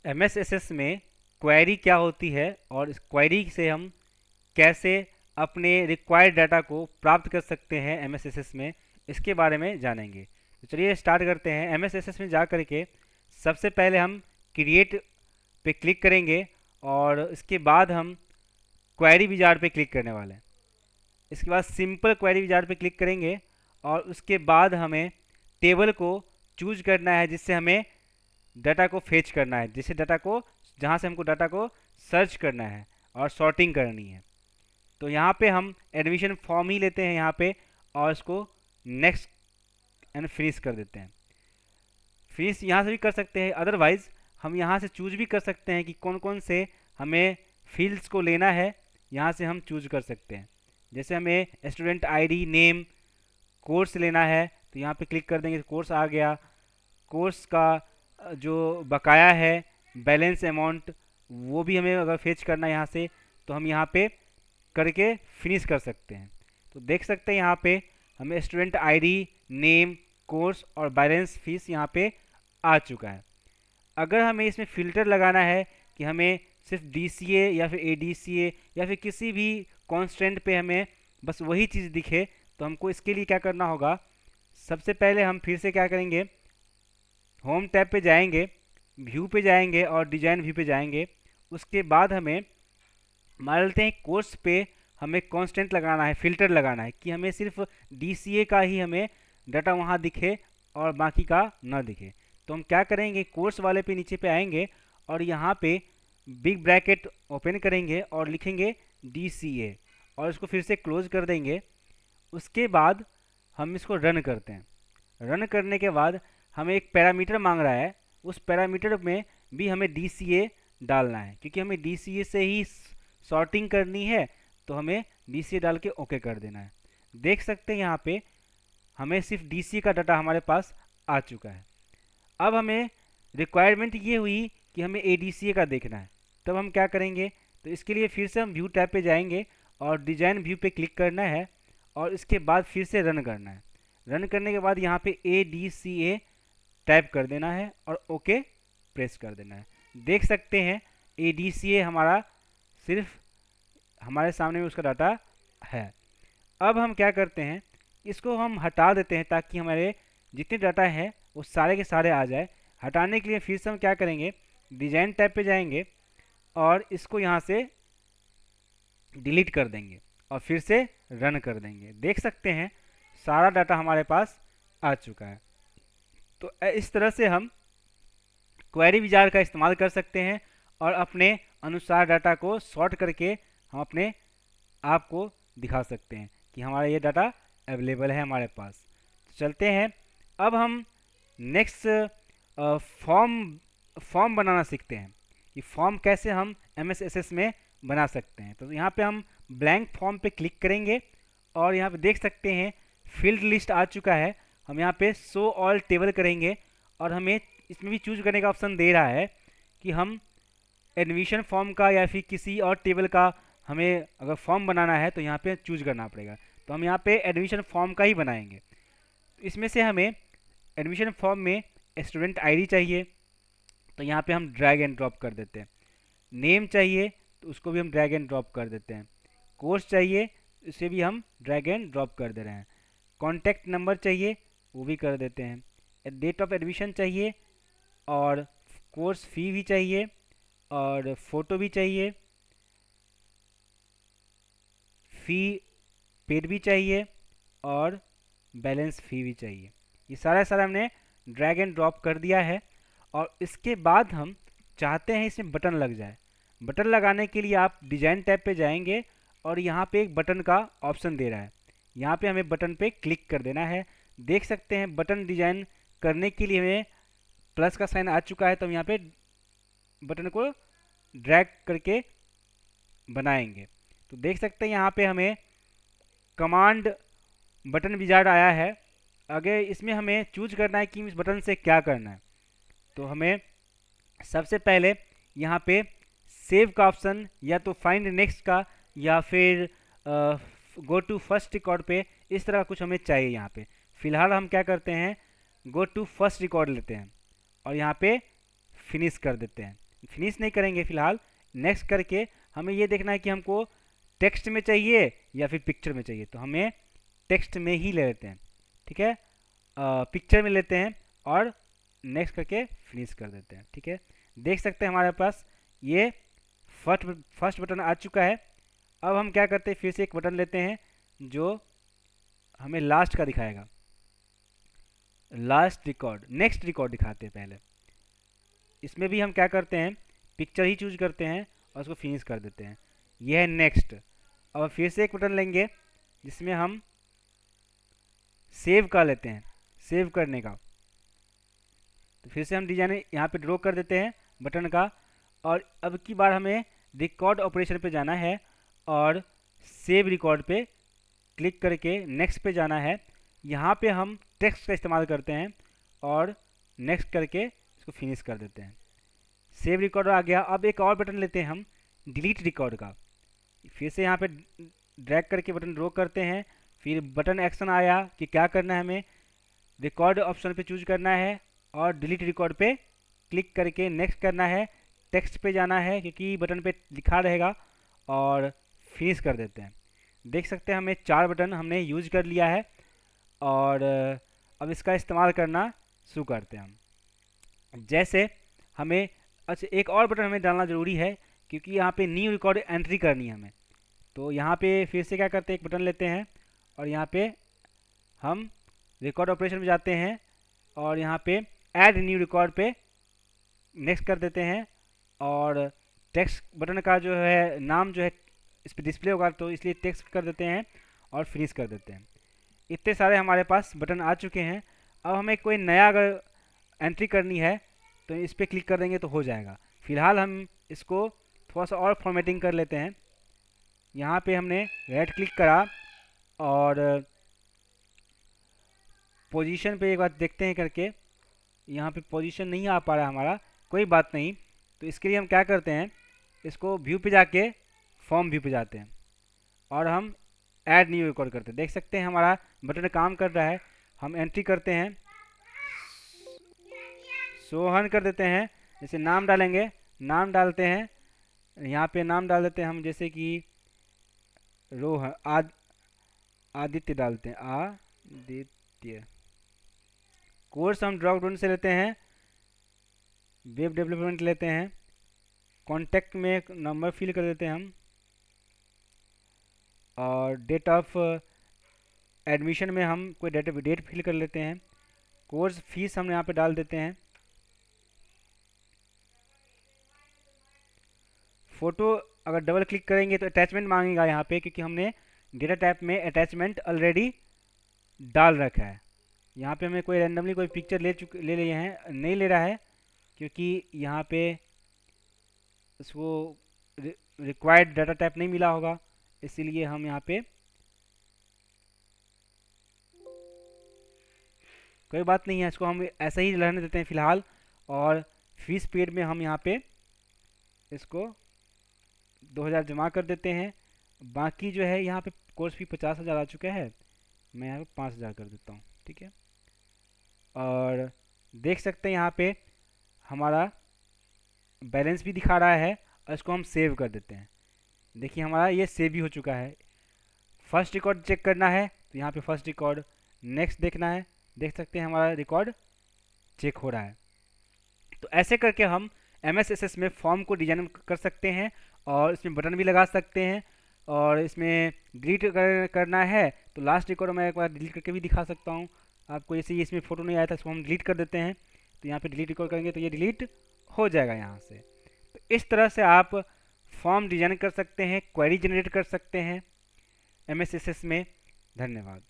MSSS में query क्या होती है और इस क्वेरी से हम कैसे अपने रिक्वायर्ड डाटा को प्राप्त कर सकते हैं MSSS में, इसके बारे में जानेंगे। तो चलिए स्टार्ट करते हैं। MSSS में जा करके सबसे पहले हम क्रिएट पे क्लिक करेंगे और इसके बाद हम क्वेरी विजार्ड पे क्लिक करने वाले हैं। इसके बाद सिंपल क्वेरी विजार्ड पे क्लिक करेंगे और उसके बाद हमें टेबल को चूज करना है जिससे हमें डाटा को फेच करना है, जिससे डाटा को जहाँ से हमको डाटा को सर्च करना है और सॉर्टिंग करनी है। तो यहाँ पे हम एडमिशन फॉर्म ही लेते हैं यहाँ पे और इसको नेक्स्ट एंड फिनिश कर देते हैं। फिनिश यहाँ से भी कर सकते हैं, अदरवाइज़ हम यहाँ से चूज भी कर सकते हैं कि कौन कौन से हमें फील्ड्स को लेना है। यहाँ से हम चूज कर सकते हैं, जैसे हमें स्टूडेंट आईडी, नेम, कोर्स लेना है तो यहाँ पे क्लिक कर देंगे, कोर्स आ गया। कोर्स का जो बकाया है, बैलेंस अमाउंट, वो भी हमें अगर फेच करना है यहाँ से तो हम यहाँ पे करके फिनिश कर सकते हैं। तो देख सकते हैं यहाँ पे हमें स्टूडेंट आईडी, नेम, कोर्स और बैलेंस फीस यहाँ पे आ चुका है। अगर हमें इसमें फ़िल्टर लगाना है कि हमें सिर्फ DCA या फिर ADCA या फिर किसी भी कॉन्स्टेंट पे हमें बस वही चीज़ दिखे, तो हमको इसके लिए क्या करना होगा, सबसे पहले हम फिर से क्या करेंगे, होम टैब पे जाएंगे, व्यू पे जाएंगे और डिजाइन व्यू पे जाएंगे। उसके बाद हमें मान लेते हैं कोर्स पे हमें कांस्टेंट लगाना है, फिल्टर लगाना है कि हमें सिर्फ DCA का ही हमें डाटा वहाँ दिखे और बाकी का ना दिखे। तो हम क्या करेंगे, कोर्स वाले पे नीचे पे आएंगे और यहाँ पे बिग ब्रैकेट ओपन करेंगे और लिखेंगे DCA और इसको फिर से क्लोज कर देंगे। उसके बाद हम इसको रन करते हैं। रन करने के बाद हमें एक पैरामीटर मांग रहा है, उस पैरामीटर में भी हमें DCA डालना है क्योंकि हमें DCA से ही सॉर्टिंग करनी है, तो हमें DCA डाल के ओके कर देना है। देख सकते हैं यहाँ पे हमें सिर्फ DCA का डाटा हमारे पास आ चुका है। अब हमें रिक्वायरमेंट ये हुई कि हमें ADCA का देखना है, तब हम क्या करेंगे, तो इसके लिए फिर से हम व्यू टैब पे जाएंगे और डिजाइन व्यू पे क्लिक करना है और इसके बाद फिर से रन करना है। रन करने के बाद यहाँ पे ADCA टाइप कर देना है और ओके प्रेस कर देना है। देख सकते हैं ADCA हमारा सिर्फ हमारे सामने में उसका डाटा है। अब हम क्या करते हैं, इसको हम हटा देते हैं ताकि हमारे जितने डाटा हैं वो सारे के सारे आ जाए। हटाने के लिए फिर से हम क्या करेंगे, डिजाइन टैब पे जाएंगे और इसको यहाँ से डिलीट कर देंगे और फिर से रन कर देंगे। देख सकते हैं सारा डाटा हमारे पास आ चुका है। तो इस तरह से हम क्वेरी विजार्ड का इस्तेमाल कर सकते हैं और अपने अनुसार डाटा को सॉर्ट करके हम अपने आप को दिखा सकते हैं कि हमारा ये डाटा अवेलेबल है हमारे पास। तो चलते हैं, अब हम नेक्स्ट फॉर्म बनाना सीखते हैं कि फॉर्म कैसे हम MSSS में बना सकते हैं। तो यहाँ पे हम ब्लैंक फॉर्म पे क्लिक करेंगे और यहाँ पे देख सकते हैं फील्ड लिस्ट आ चुका है। हम यहाँ पे शो ऑल टेबल करेंगे और हमें इसमें भी चूज करने का ऑप्शन दे रहा है कि हम एडमिशन फॉर्म का या फिर किसी और टेबल का हमें अगर फॉर्म बनाना है तो यहाँ पे चूज करना पड़ेगा। तो हम यहाँ पे एडमिशन फॉर्म का ही बनाएंगे। इसमें से हमें एडमिशन फॉर्म में स्टूडेंट आईडी चाहिए, तो यहाँ पे हम ड्रैग एंड ड्रॉप कर देते हैं। नेम चाहिए तो उसको भी हम ड्रैग एंड ड्रॉप कर देते हैं। कोर्स चाहिए इसे भी हम ड्रैग एंड ड्रॉप कर दे रहे हैं। कॉन्टैक्ट नंबर चाहिए वो भी कर देते हैं। डेट ऑफ एडमिशन चाहिए और कोर्स फी भी चाहिए और फ़ोटो भी चाहिए, फ़ी पेड भी चाहिए और बैलेंस फ़ी भी चाहिए। ये सारा हमने ड्रैग एंड ड्रॉप कर दिया है और इसके बाद हम चाहते हैं इसमें बटन लग जाए। बटन लगाने के लिए आप डिज़ाइन टैब पे जाएंगे और यहाँ पे एक बटन का ऑप्शन दे रहा है, यहाँ पे हमें बटन पे क्लिक कर देना है। देख सकते हैं बटन डिज़ाइन करने के लिए हमें प्लस का साइन आ चुका है, तो हम यहाँ पे बटन को ड्रैग करके बनाएंगे। तो देख सकते हैं यहाँ पे हमें कमांड बटन विजार्ड आया है। अगर इसमें हमें चूज करना है कि इस बटन से क्या करना है, तो हमें सबसे पहले यहाँ पे सेव का ऑप्शन या तो फाइंड नेक्स्ट का या फिर गो टू फर्स्ट रिकॉर्ड पे, इस तरह का कुछ हमें चाहिए। यहाँ पे फ़िलहाल हम क्या करते हैं, गो टू फर्स्ट रिकॉर्ड लेते हैं और यहाँ पे फिनिश कर देते हैं। फिनिश नहीं करेंगे फिलहाल। नेक्स्ट करके हमें ये देखना है कि हमको टेक्स्ट में चाहिए या फिर पिक्चर में चाहिए, तो हमें टेक्स्ट में ही ले लेते हैं, ठीक है। पिक्चर में लेते हैं और नेक्स्ट करके फिनिश कर देते हैं, ठीक है। देख सकते हैं हमारे पास ये फर्स्ट बटन आ चुका है। अब हम क्या करते हैं, फिर से एक बटन लेते हैं जो हमें लास्ट का दिखाएगा, लास्ट रिकॉर्ड, नेक्स्ट रिकॉर्ड दिखाते हैं पहले। इसमें भी हम क्या करते हैं, पिक्चर ही चूज करते हैं और उसको फिनिश कर देते हैं। यह है नेक्स्ट। अब फिर से एक बटन लेंगे जिसमें हम सेव कर लेते हैं, सेव करने का। तो फिर से हम डिजाइन यहाँ पे ड्रॉ कर देते हैं बटन का, और अब की बार हमें रिकॉर्ड ऑपरेशन पे जाना है और सेव रिकॉर्ड पे क्लिक करके नेक्स्ट पे जाना है। यहाँ पे हम टेक्स्ट का इस्तेमाल करते हैं और नेक्स्ट करके इसको फिनिश कर देते हैं। सेव रिकॉर्ड आ गया। अब एक और बटन लेते हैं हम डिलीट रिकॉर्ड का। फिर से यहाँ पे ड्रैग करके बटन ड्रॉ करते हैं, फिर बटन एक्शन आया कि क्या करना है, हमें रिकॉर्ड ऑप्शन पे चूज करना है और डिलीट रिकॉर्ड पे क्लिक करके नेक्स्ट करना है, टेक्स्ट पे जाना है क्योंकि बटन पे लिखा रहेगा, और फिनिश कर देते हैं। देख सकते हैं हमें 4 बटन हमने यूज कर लिया है और अब इसका इस्तेमाल करना शुरू करते हैं हम। जैसे हमें अच्छा एक और बटन हमें डालना ज़रूरी है क्योंकि यहाँ पे न्यू रिकॉर्ड एंट्री करनी है हमें। तो यहाँ पे फिर से क्या करते हैं, एक बटन लेते हैं और यहाँ पे हम रिकॉर्ड ऑपरेशन में जाते हैं और यहाँ पे ऐड न्यू रिकॉर्ड पे नेक्स्ट कर देते हैं, और टेक्स्ट बटन का जो है नाम जो है इस पर डिस्प्ले होगा तो इसलिए टेक्स्ट कर देते हैं और फिनिश कर देते हैं। इतने सारे हमारे पास बटन आ चुके हैं। अब हमें कोई नया अगर एंट्री करनी है तो इस पर क्लिक कर देंगे तो हो जाएगा। फिलहाल हम इसको थोड़ा सा और फॉर्मेटिंग कर लेते हैं। यहाँ पे हमने राइट क्लिक करा और पोजीशन पे एक बार देखते हैं करके, यहाँ पे पोजीशन नहीं आ पा रहा हमारा, कोई बात नहीं। तो इसके लिए हम क्या करते हैं, इसको व्यू पे जाके फॉर्म व्यू पे जाते हैं और हम ऐड न्यू रिकॉर्ड करते हैं। देख सकते हैं हमारा बटन काम कर रहा है। हम एंट्री करते हैं, सोहन कर देते हैं, जैसे नाम डालेंगे, नाम डालते हैं, यहाँ पे नाम डाल देते हैं हम जैसे कि रोहन आदित्य डालते हैं, आदित्य। कोर्स हम ड्रॉप डाउन से लेते हैं, वेब डेवलपमेंट लेते हैं, कॉन्टैक्ट में एक नंबर फिल कर देते हैं हम, और डेट ऑफ एडमिशन में हम कोई डेट फिल कर लेते हैं। कोर्स फीस हम यहाँ पे डाल देते हैं। फ़ोटो अगर डबल क्लिक करेंगे तो अटैचमेंट मांगेगा यहाँ पे, क्योंकि हमने डेटा टाइप में अटैचमेंट ऑलरेडी डाल रखा है। यहाँ पे हमें कोई रैंडमली कोई पिक्चर ले लिए हैं, नहीं ले रहा है क्योंकि यहाँ पे इसको रिक्वायर्ड डाटा टाइप नहीं मिला होगा, इसीलिए हम यहाँ पे कोई बात नहीं है, इसको हम ऐसे ही रहने देते हैं फ़िलहाल। और फीस पेड में हम यहाँ पे इसको 2000 जमा कर देते हैं। बाकी जो है यहाँ पे कोर्स फी 50,000 आ चुका है, मैं यहाँ पे 5,000 कर देता हूँ, ठीक है। और देख सकते हैं यहाँ पे हमारा बैलेंस भी दिखा रहा है और इसको हम सेव कर देते हैं। देखिए हमारा ये सेव भी हो चुका है। फर्स्ट रिकॉर्ड चेक करना है तो यहाँ पे फर्स्ट रिकॉर्ड, नेक्स्ट देखना है, देख सकते हैं हमारा रिकॉर्ड चेक हो रहा है। तो ऐसे करके हम MSSS में फॉर्म को डिजाइन कर सकते हैं और इसमें बटन भी लगा सकते हैं। और इसमें डिलीट करना है तो लास्ट रिकॉर्ड मैं एक बार डिलीट करके भी दिखा सकता हूँ आपको। जैसे ये इसमें फ़ोटो नहीं आया था, इसको हम डिलीट कर देते हैं, तो यहाँ पे डिलीट रिकॉर्ड करेंगे तो ये डिलीट हो जाएगा यहाँ से। तो इस तरह से आप फॉर्म डिजाइन कर सकते हैं, क्वेरी जनरेट कर सकते हैं MSSS में। धन्यवाद।